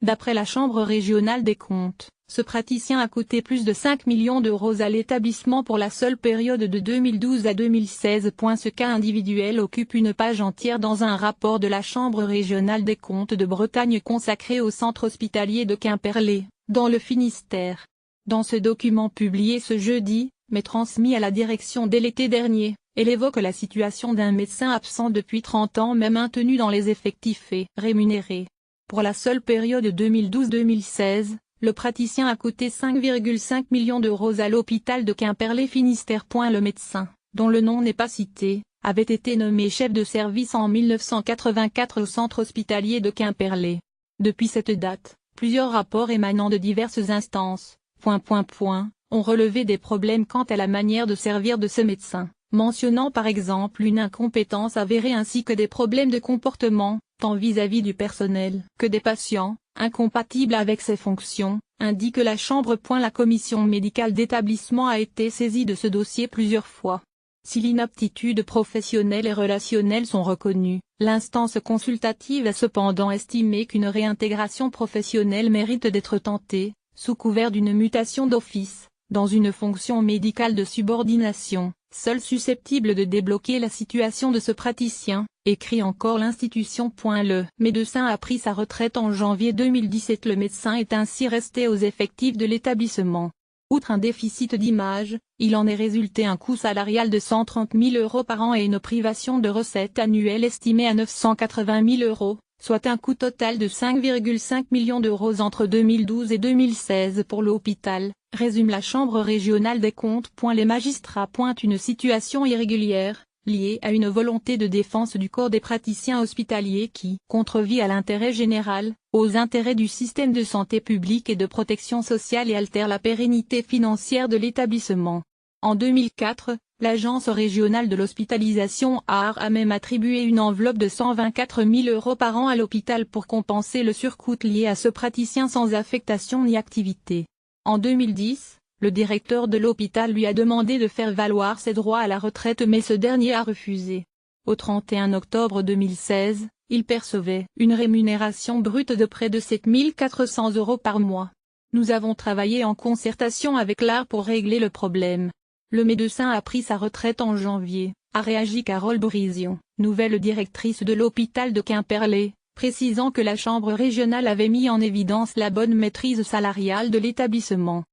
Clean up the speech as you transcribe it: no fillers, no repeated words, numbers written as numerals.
D'après la Chambre régionale des comptes, ce praticien a coûté plus de 5 millions d'euros à l'établissement pour la seule période de 2012 à 2016. Ce cas individuel occupe une page entière dans un rapport de la Chambre régionale des comptes de Bretagne consacré au centre hospitalier de Quimperlé, dans le Finistère. Dans ce document publié ce jeudi, mais transmis à la direction dès l'été dernier, elle évoque la situation d'un médecin absent depuis 30 ans mais maintenu dans les effectifs et rémunéré. Pour la seule période 2012-2016, le praticien a coûté 5,5 millions d'euros à l'hôpital de Quimperlé Finistère. Le médecin, dont le nom n'est pas cité, avait été nommé chef de service en 1984 au centre hospitalier de Quimperlé. Depuis cette date, plusieurs rapports émanant de diverses instances, ont relevé des problèmes quant à la manière de servir de ce médecin, mentionnant par exemple une incompétence avérée ainsi que des problèmes de comportement, tant vis-à-vis du personnel que des patients, incompatibles avec ses fonctions, indique la Chambre. La commission médicale d'établissement a été saisie de ce dossier plusieurs fois. Si l'inaptitude professionnelle et relationnelle sont reconnues, l'instance consultative a cependant estimé qu'une réintégration professionnelle mérite d'être tentée, sous couvert d'une mutation d'office, dans une fonction médicale de subordination, seule susceptible de débloquer la situation de ce praticien, écrit encore l'institution. Le médecin a pris sa retraite en janvier 2017. Le médecin est ainsi resté aux effectifs de l'établissement. Outre un déficit d'image, il en est résulté un coût salarial de 130 000 euros par an et une privation de recettes annuelles estimée à 980 000 euros, soit un coût total de 5,5 millions d'euros entre 2012 et 2016 pour l'hôpital, résume la Chambre régionale des comptes. Les magistrats pointent une situation irrégulière, liée à une volonté de défense du corps des praticiens hospitaliers qui contrevient à l'intérêt général, aux intérêts du système de santé publique et de protection sociale et altère la pérennité financière de l'établissement. En 2004, l'Agence régionale de l'hospitalisation (ARH) a même attribué une enveloppe de 124 000 euros par an à l'hôpital pour compenser le surcoût lié à ce praticien sans affectation ni activité. En 2010, le directeur de l'hôpital lui a demandé de faire valoir ses droits à la retraite mais ce dernier a refusé. Au 31 octobre 2016, il percevait une rémunération brute de près de 7 400 euros par mois. Nous avons travaillé en concertation avec l'ARH pour régler le problème. Le médecin a pris sa retraite en janvier, a réagi Carole Brision, nouvelle directrice de l'hôpital de Quimperlé, précisant que la Chambre régionale avait mis en évidence la bonne maîtrise salariale de l'établissement.